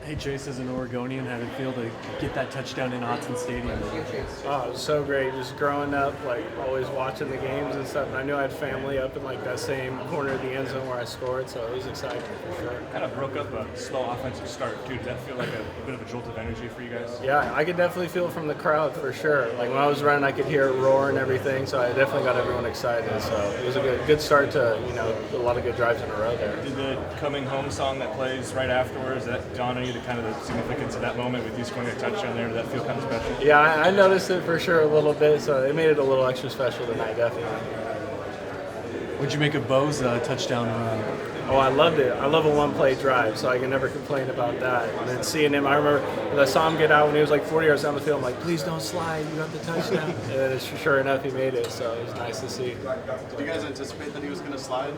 Hey Chase, as an Oregonian, how did it feel to get that touchdown in Autzen Stadium? Oh, it was so great. Just growing up, like always watching the games and stuff. And I knew I had family up in like that same corner of the end zone where I scored, so it was exciting for sure. Kind of broke up a slow offensive start too. Does that feel like a bit of a jolt of energy for you guys? Yeah, I could definitely feel it from the crowd for sure. Like when I was running, I could hear it roar and everything, so I definitely got everyone excited. So it was a good start to a lot of good drives in a row there. Did the coming home song that plays right afterwards, that dawn on you, the kind of the significance of that moment with you scoring a touchdown there? Did that feel kind of special? Yeah, I noticed it for sure a little bit, so it made it a little extra special tonight, definitely. What'd you make of Bo's touchdown run? Oh, I loved it. I love a one-play drive, so I can never complain about that. And then seeing him, I remember when I saw him get out when he was like 40 yards down the field. I'm like, please don't slide. You got the touchdown. And then sure enough, he made it, so it was nice to see. Did you guys anticipate that he was going to slide?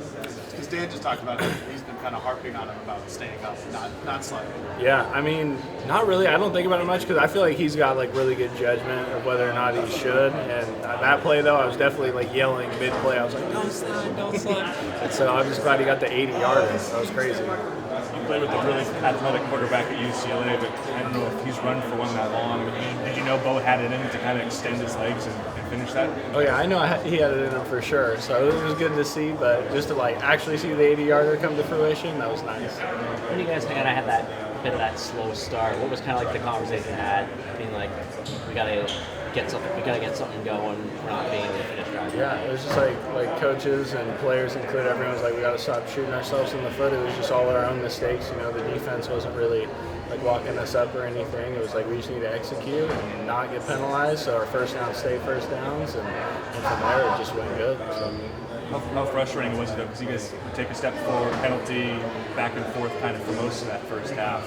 Because Dan just talked about it. He's been kind of harping on him about staying up, not sliding. Yeah, I mean, not really. I don't think about it much because I feel like he's got like really good judgment of whether or not he should. And that play, though, I was definitely like yelling mid-play. I was like, don't slide, don't slide. And so I'm just glad he got the 80-yarders. That was crazy. You played with a really athletic quarterback at UCLA, but I don't know if he's run for one that long. Did you know Bo had it in him to kind of extend his legs and finish that? Oh yeah, I know he had it in him for sure. So it was good to see, but just to like actually see the 80-yarder come to fruition, that was nice. When you guys kind of had that bit of that slow start, what was kind of like the conversation had, being like, we gotta get something going, we're not being able to finish drive? Yeah, it was just like coaches and players included, everyone was like, we got to stop shooting ourselves in the foot. It was just all our own mistakes. The defense wasn't really like locking us up or anything. It was like we just need to execute and not get penalized, so our first downs stay first downs, and from there it just went good. So. How frustrating was it though? Because you guys would take a step forward, penalty, back and forth kind of for most of that first half.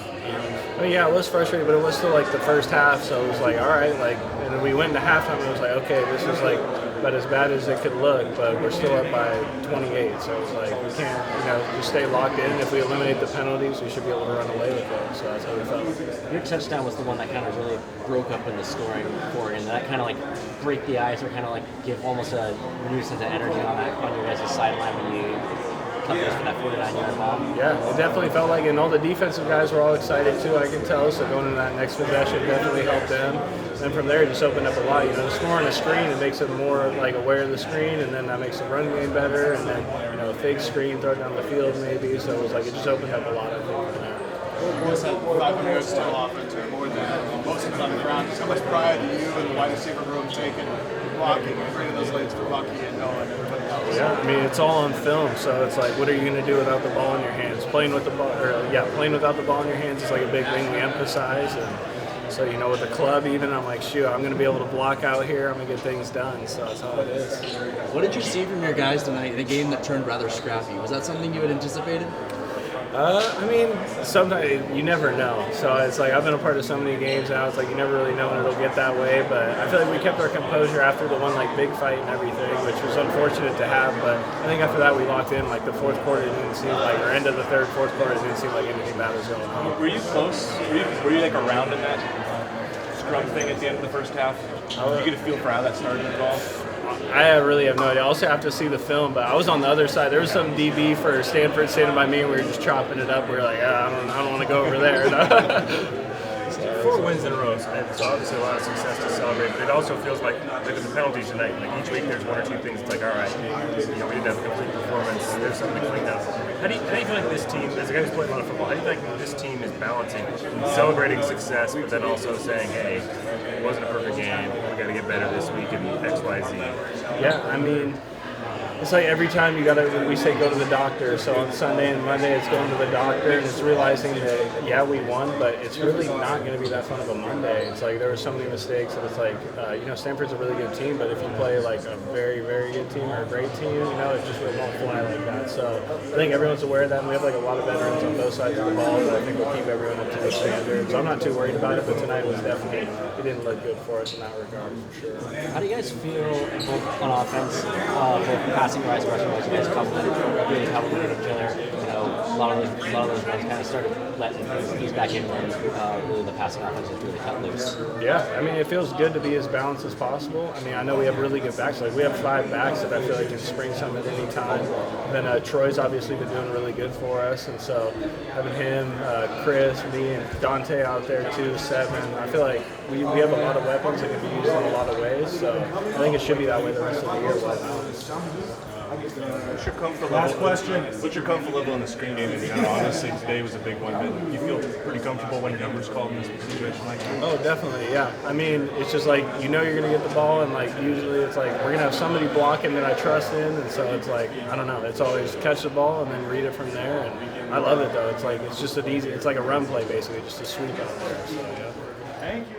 I mean, yeah, it was frustrating, but it was still like the first half, so it was like, all right, like, and then we went into halftime and it was like, okay, this is like about as bad as it could look, but we're still up by 28, so it's like we can't, just stay locked in. If we eliminate the penalties, we should be able to run away with it, so that's how we felt. Your touchdown was the one that kind of really broke up in the scoring for you, and that kind of like break the ice or kind of like give almost a new sense of energy on your guys' sideline when you cut this for that 49-yard bomb. Yeah, it definitely felt like, and all the defensive guys were all excited too, I can tell, so going into that next possession definitely helped them. And from there, it just opened up a lot. Scoring a screen, it makes them more like aware of the screen, and then that makes the run game better, and then, a fake screen, throw it down the field maybe, so it was like, it just opened up a lot, I think, from there. What was that 500 yards total offense, or more than most of on the ground? Just how much pride do you and the wide receiver room taking, blocking, and bringing those lanes for Bucky and Noah and everybody else? Yeah, I mean, it's all on film, so it's like, what are you going to do without the ball in your hands? Playing without the ball in your hands is like a big thing we emphasize, and so, with the club even, I'm like, shoot, I'm going to be able to block out here, I'm going to get things done, so that's how it is. What did you see from your guys tonight in a game that turned rather scrappy? Was that something you had anticipated? I mean, sometimes you never know. So it's like I've been a part of so many games now. It's like you never really know when it'll get that way. But I feel like we kept our composure after the one like big fight and everything, which was unfortunate to have. But I think after that we locked in. Like the fourth quarter didn't seem like, or end of the fourth quarter didn't seem like anything bad was going on. Were you close? Were you like around in that scrum thing at the end of the first half? Did you get a feel for how that started at all? I really have no idea. I also have to see the film, but I was on the other side. There was some DB for Stanford standing by me, and we were just chopping it up. We were like, I don't want to go over there. 4 wins in a row, and it's obviously a lot of success to celebrate. But it also feels like with the penalties tonight, like each week there's one or two things. It's like, all right, we didn't have a complete performance. There's something to clean up. How do you feel like this team, as a guy who's played a lot of football, how do you think this team is balancing celebrating success, but then also saying, hey, it wasn't a perfect game. We got to get better this week and X, Y, Z. Yeah, I mean, it's like every time we say go to the doctor. So on Sunday and Monday, it's going to the doctor, and it's realizing that, yeah, we won, but it's really not going to be that fun of a Monday. It's like there were so many mistakes, and it's like, Stanford's a really good team, but if you play like a very, very good team or a great team, it just really won't fly like that. So I think everyone's aware of that, and we have like a lot of veterans on both sides of the ball that I think will keep everyone up to the standard. So I'm not too worried about it, but tonight was definitely, it didn't look good for us in that regard, for sure. How do you guys feel both on offense, both passing wise, rushing wise? You guys really complemented each other. a lot of those guys kind of started letting things back in when really the passing offense was really cut loose. Yeah, I mean, it feels good to be as balanced as possible. I mean, I know we have really good backs. Like, we have 5 backs that I feel like can spring some at any time. Then Troy's obviously been doing really good for us, and so having him, Chris, me, and Dante out there too, 7. I feel like we have a lot of weapons that can be used in a lot of ways. So I think it should be that way the rest of the year. What's your comfort level? Last question. What's your comfort level in the screen game in general? Obviously, today was a big one, but you feel pretty comfortable when numbers called in this situation like that? Oh, definitely, yeah. I mean, it's just like, you know you're going to get the ball, and like usually it's like we're going to have somebody blocking that I trust in, and so it's like, I don't know, it's always catch the ball and then read it from there, and I love it though. It's like, it's just an easy, it's like a run play basically, just a sweep out there. So, yeah. Thank you.